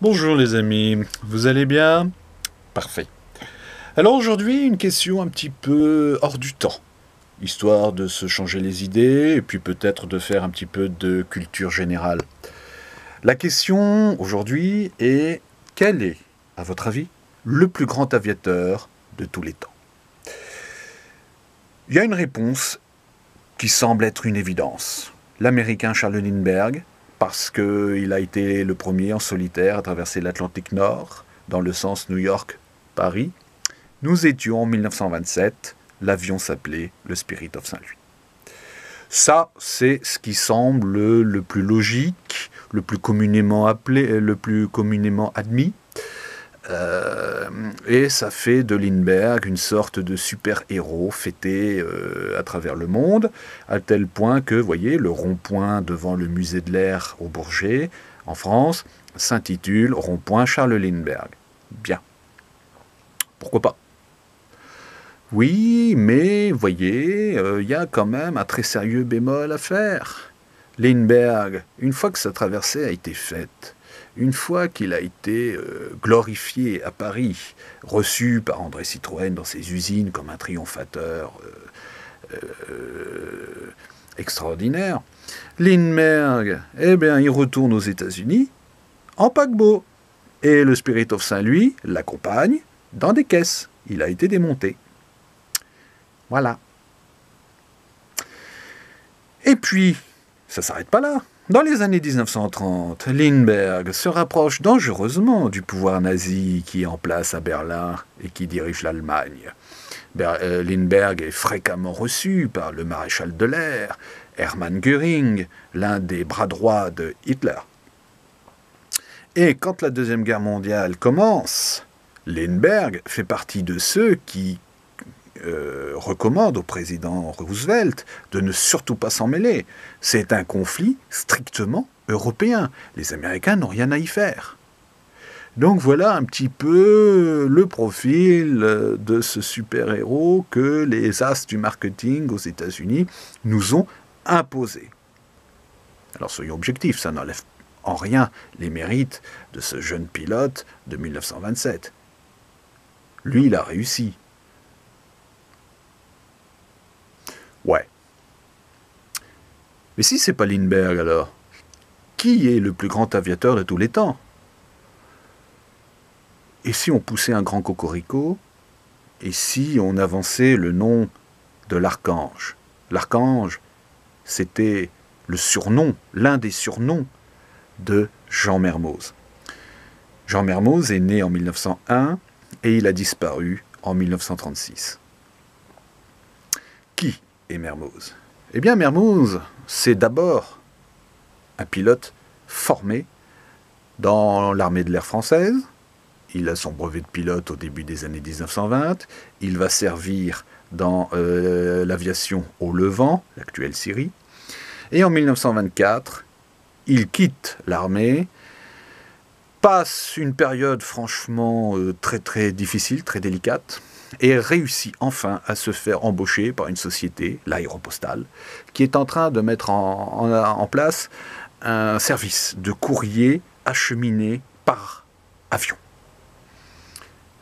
Bonjour les amis, vous allez bien? Parfait. Alors aujourd'hui, une question un petit peu hors du temps, histoire de se changer les idées et puis peut-être de faire un petit peu de culture générale. La question aujourd'hui est, quel est, à votre avis, le plus grand aviateur de tous les temps? Il y a une réponse qui semble être une évidence. L'Américain Charles Lindbergh, parce qu'il a été le premier en solitaire à traverser l'Atlantique Nord, dans le sens New York-Paris. Nous étions en 1927, l'avion s'appelait le Spirit of Saint-Louis. Ça, c'est ce qui semble le plus logique, le plus communément appelé, le plus communément admis. Et ça fait de Lindbergh une sorte de super-héros fêté à travers le monde, à tel point que, vous voyez, le rond-point devant le musée de l'Air au Bourget, en France, s'intitule Rond-point Charles Lindbergh. Bien. Pourquoi pas? Oui, mais, voyez, il y a quand même un très sérieux bémol à faire. Lindbergh, une fois que sa traversée a été faite, une fois qu'il a été glorifié à Paris, reçu par André Citroën dans ses usines comme un triomphateur extraordinaire, Lindbergh, eh bien, il retourne aux États-Unis en paquebot. Et le Spirit of Saint-Louis l'accompagne dans des caisses. Il a été démonté. Voilà. Et puis, ça ne s'arrête pas là. Dans les années 1930, Lindbergh se rapproche dangereusement du pouvoir nazi qui est en place à Berlin et qui dirige l'Allemagne. Lindbergh est fréquemment reçu par le maréchal de l'air, Hermann Göring, l'un des bras droits de Hitler. Et quand la Deuxième Guerre mondiale commence, Lindbergh fait partie de ceux qui recommande au président Roosevelt de ne surtout pas s'en mêler. C'est un conflit strictement européen. Les Américains n'ont rien à y faire. Donc voilà un petit peu le profil de ce super-héros que les as du marketing aux États-Unis nous ont imposé. Alors soyons objectifs, ça n'enlève en rien les mérites de ce jeune pilote de 1927. Lui, il a réussi. Ouais. Mais si c'est pas Lindbergh alors, qui est le plus grand aviateur de tous les temps? Et si on poussait un grand cocorico? Et si on avançait le nom de l'archange? L'archange, c'était le surnom, l'un des surnoms de Jean Mermoz. Jean Mermoz est né en 1901 et il a disparu en 1936. Qui est Mermoz? Eh bien, Mermoz, c'est d'abord un pilote formé dans l'armée de l'air française. Il a son brevet de pilote au début des années 1920. Il va servir dans l'aviation au Levant, l'actuelle Syrie. Et en 1924, il quitte l'armée, passe une période franchement très très difficile, très délicate, et réussit enfin à se faire embaucher par une société, l'Aéropostale, qui est en train de mettre en place un service de courrier acheminé par avion.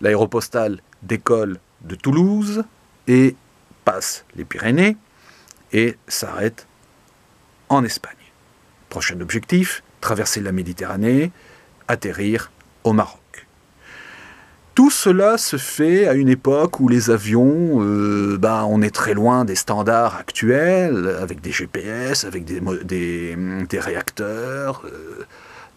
L'Aéropostale décolle de Toulouse et passe les Pyrénées et s'arrête en Espagne. Prochain objectif, traverser la Méditerranée, atterrir au Maroc. Tout cela se fait à une époque où les avions, on est très loin des standards actuels, avec des GPS, avec des réacteurs.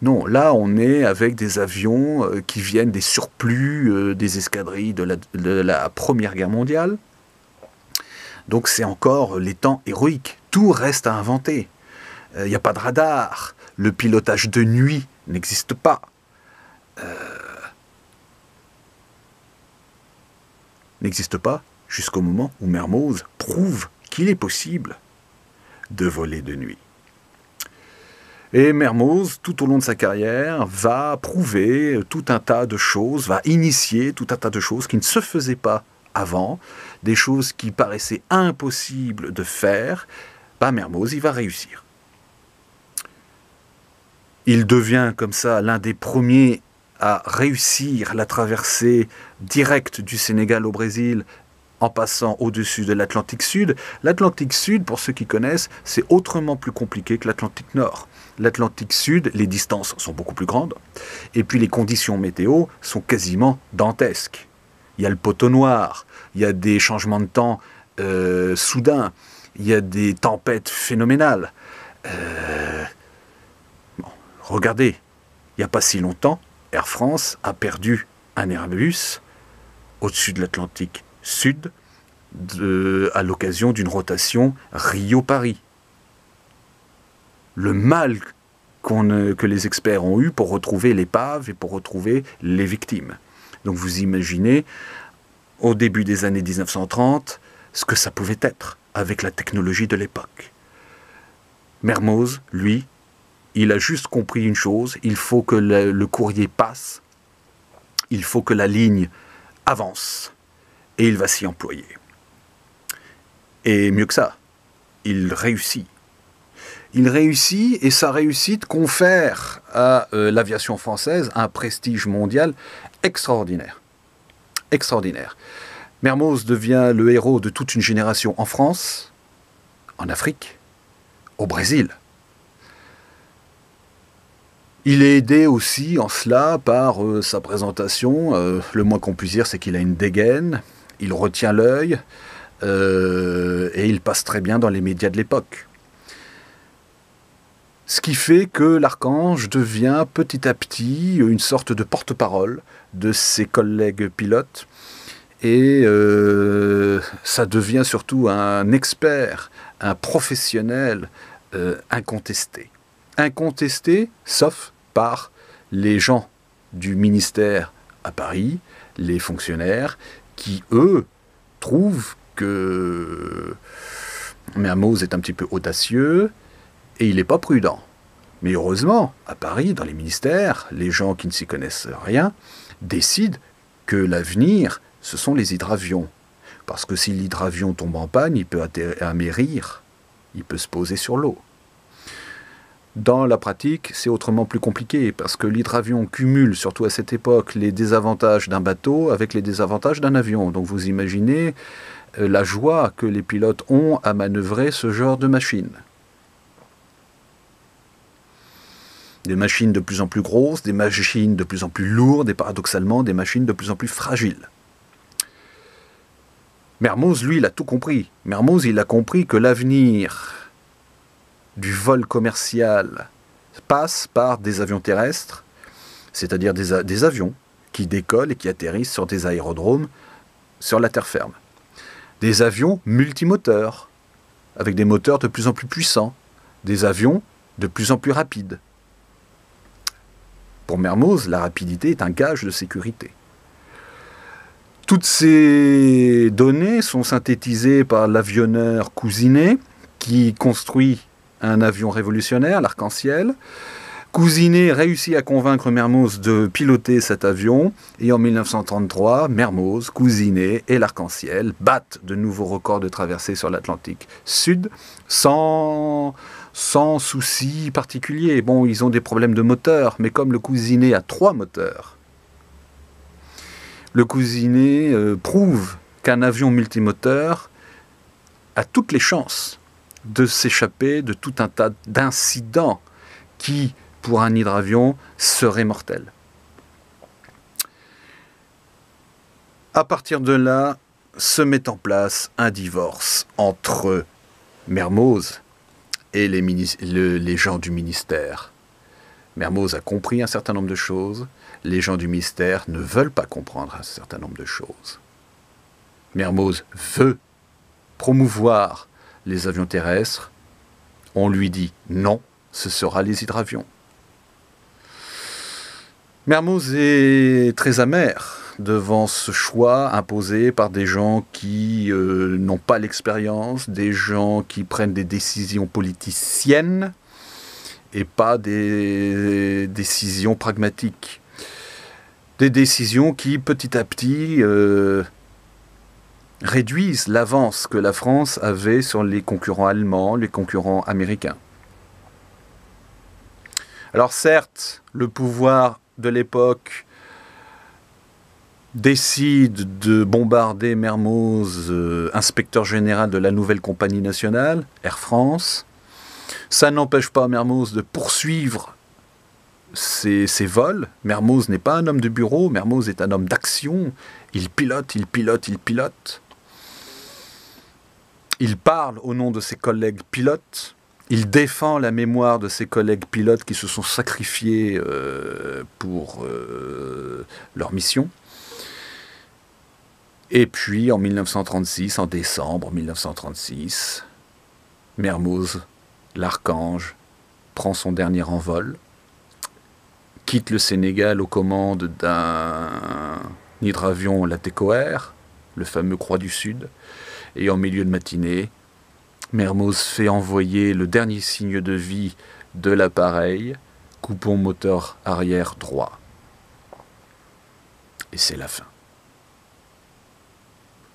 Non, là on est avec des avions qui viennent des surplus des escadrilles de la Première Guerre mondiale. Donc c'est encore les temps héroïques. Tout reste à inventer. Il n'y a pas de radar. Le pilotage de nuit n'existe pas. N'existe pas jusqu'au moment où Mermoz prouve qu'il est possible de voler de nuit. Et Mermoz, tout au long de sa carrière, va prouver tout un tas de choses, va initier tout un tas de choses qui ne se faisaient pas avant, des choses qui paraissaient impossibles de faire. Mermoz, il va réussir. Il devient comme ça l'un des premiers à réussir la traversée directe du Sénégal au Brésil en passant au-dessus de l'Atlantique Sud. L'Atlantique Sud, pour ceux qui connaissent, c'est autrement plus compliqué que l'Atlantique Nord. L'Atlantique Sud, les distances sont beaucoup plus grandes, et puis les conditions météo sont quasiment dantesques. Il y a le poteau noir, il y a des changements de temps soudains, il y a des tempêtes phénoménales. Regardez, il n'y a pas si longtemps, Air France a perdu un Airbus au-dessus de l'Atlantique Sud à l'occasion d'une rotation Rio-Paris. Le mal que les experts ont eu pour retrouver l'épave et pour retrouver les victimes. Donc vous imaginez, au début des années 1930, ce que ça pouvait être avec la technologie de l'époque. Mermoz, lui, il a juste compris une chose, il faut que le courrier passe, il faut que la ligne avance, et il va s'y employer. Et mieux que ça, il réussit. Il réussit, et sa réussite confère à l'aviation française un prestige mondial extraordinaire. Extraordinaire. Mermoz devient le héros de toute une génération en France, en Afrique, au Brésil. Il est aidé aussi en cela par sa présentation. Le moins qu'on puisse dire, c'est qu'il a une dégaine, il retient l'œil, et il passe très bien dans les médias de l'époque. Ce qui fait que l'Archange devient petit à petit une sorte de porte-parole de ses collègues pilotes, et ça devient surtout un expert, un professionnel incontesté. Incontesté, sauf par les gens du ministère à Paris, les fonctionnaires, qui, eux, trouvent que Mermoz est un petit peu audacieux et il n'est pas prudent. Mais heureusement, à Paris, dans les ministères, les gens qui ne s'y connaissent rien décident que l'avenir, ce sont les hydravions. Parce que si l'hydravion tombe en panne, il peut amérir, il peut se poser sur l'eau. Dans la pratique, c'est autrement plus compliqué, parce que l'hydravion cumule, surtout à cette époque, les désavantages d'un bateau avec les désavantages d'un avion. Donc vous imaginez la joie que les pilotes ont à manœuvrer ce genre de machine. Des machines de plus en plus grosses, des machines de plus en plus lourdes, et paradoxalement, des machines de plus en plus fragiles. Mermoz, lui, il a tout compris. Mermoz, il a compris que l'avenir du vol commercial passe par des avions terrestres, c'est-à-dire des avions qui décollent et qui atterrissent sur des aérodromes sur la terre ferme. Des avions multimoteurs, avec des moteurs de plus en plus puissants, des avions de plus en plus rapides. Pour Mermoz, la rapidité est un gage de sécurité. Toutes ces données sont synthétisées par l'avionneur Cousinet, qui construit un avion révolutionnaire, l'Arc-en-Ciel. Cousinet réussit à convaincre Mermoz de piloter cet avion, et en 1933, Mermoz, Cousinet et l'Arc-en-Ciel battent de nouveaux records de traversée sur l'Atlantique Sud, sans souci particulier. Bon, ils ont des problèmes de moteur, mais comme le Cousinet a 3 moteurs, le Cousinet prouve qu'un avion multimoteur a toutes les chances de s'échapper de tout un tas d'incidents qui, pour un hydravion, seraient mortels. À partir de là, se met en place un divorce entre Mermoz et les gens du ministère. Mermoz a compris un certain nombre de choses, les gens du ministère ne veulent pas comprendre un certain nombre de choses. Mermoz veut promouvoir les avions terrestres, on lui dit non, ce sera les hydravions. Mermoz est très amer devant ce choix imposé par des gens qui n'ont pas l'expérience, des gens qui prennent des décisions politiciennes et pas des décisions pragmatiques. Des décisions qui, petit à petit, réduisent l'avance que la France avait sur les concurrents allemands, les concurrents américains. Alors certes, le pouvoir de l'époque décide de bombarder Mermoz, inspecteur général de la nouvelle compagnie nationale, Air France. Ça n'empêche pas Mermoz de poursuivre ses vols. Mermoz n'est pas un homme de bureau, Mermoz est un homme d'action. Il pilote, il pilote, il pilote. Il parle au nom de ses collègues pilotes. Il défend la mémoire de ses collègues pilotes qui se sont sacrifiés pour leur mission. Et puis, en 1936, en décembre 1936, Mermoz, l'archange, prend son dernier envol, quitte le Sénégal aux commandes d'un hydravion Latécoère, le fameux Croix du Sud, et en milieu de matinée, Mermoz fait envoyer le dernier signe de vie de l'appareil, coupon moteur arrière droit. Et c'est la fin.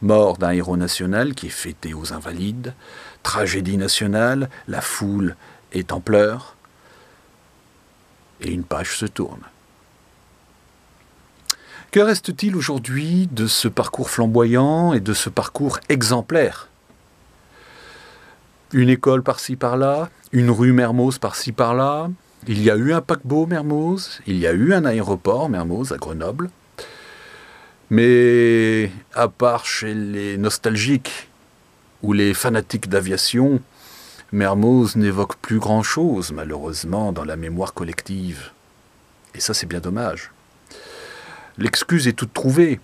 Mort d'un héros national qui est fêté aux Invalides, tragédie nationale, la foule est en pleurs, et une page se tourne. Que reste-t-il aujourd'hui de ce parcours flamboyant et de ce parcours exemplaire? Une école par-ci par-là, une rue Mermoz par-ci par-là, il y a eu un paquebot Mermoz, il y a eu un aéroport Mermoz à Grenoble, mais à part chez les nostalgiques ou les fanatiques d'aviation, Mermoz n'évoque plus grand-chose, malheureusement, dans la mémoire collective. Et ça, c'est bien dommage. L'excuse est toute trouvée.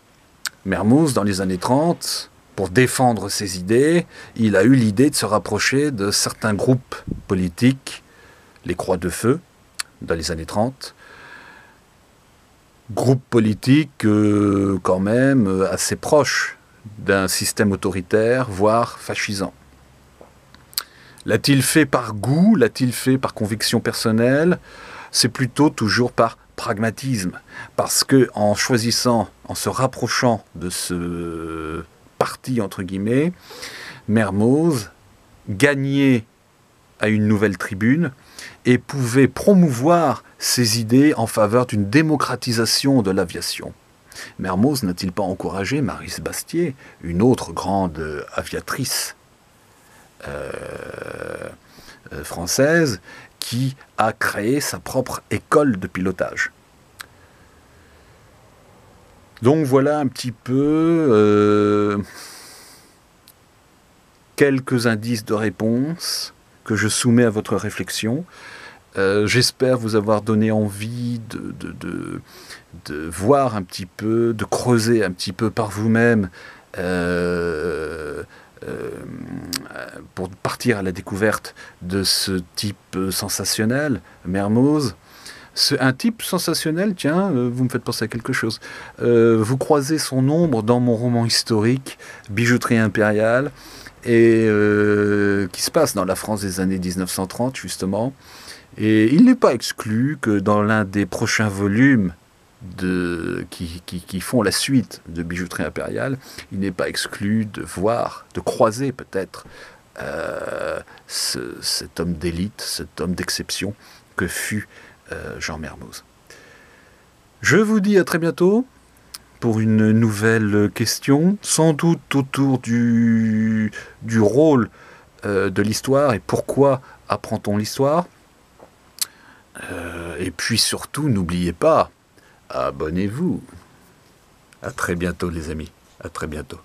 Mermoz, dans les années 30, pour défendre ses idées, il a eu l'idée de se rapprocher de certains groupes politiques, les Croix de Feu, dans les années 30, groupes politiques quand même assez proches d'un système autoritaire, voire fascisant. L'a-t-il fait par goût? L'a-t-il fait par conviction personnelle? C'est plutôt toujours par pragmatisme. Parce que en choisissant, en se rapprochant de ce parti, entre guillemets, Mermoz gagnait à une nouvelle tribune et pouvait promouvoir ses idées en faveur d'une démocratisation de l'aviation. Mermoz n'a-t-il pas encouragé Maryse Bastié, une autre grande aviatrice française, qui a créé sa propre école de pilotage? Donc voilà un petit peu quelques indices de réponse que je soumets à votre réflexion. J'espère vous avoir donné envie de voir un petit peu, de creuser un petit peu par vous-même pour partir à la découverte de ce type sensationnel, Mermoz. Un type sensationnel, tiens, vous me faites penser à quelque chose. Vous croisez son ombre dans mon roman historique, Bijouterie impériale, et qui se passe dans la France des années 1930, justement. Et il n'est pas exclu que dans l'un des prochains volumes qui font la suite de Bijouterie impériale, il n'est pas exclu de voir, de croiser peut-être cet homme d'élite, cet homme d'exception que fut Jean Mermoz. Je vous dis à très bientôt pour une nouvelle question, sans doute autour du rôle de l'histoire et pourquoi apprend-on l'histoire. Et puis surtout, n'oubliez pas, abonnez-vous. À très bientôt les amis, à très bientôt.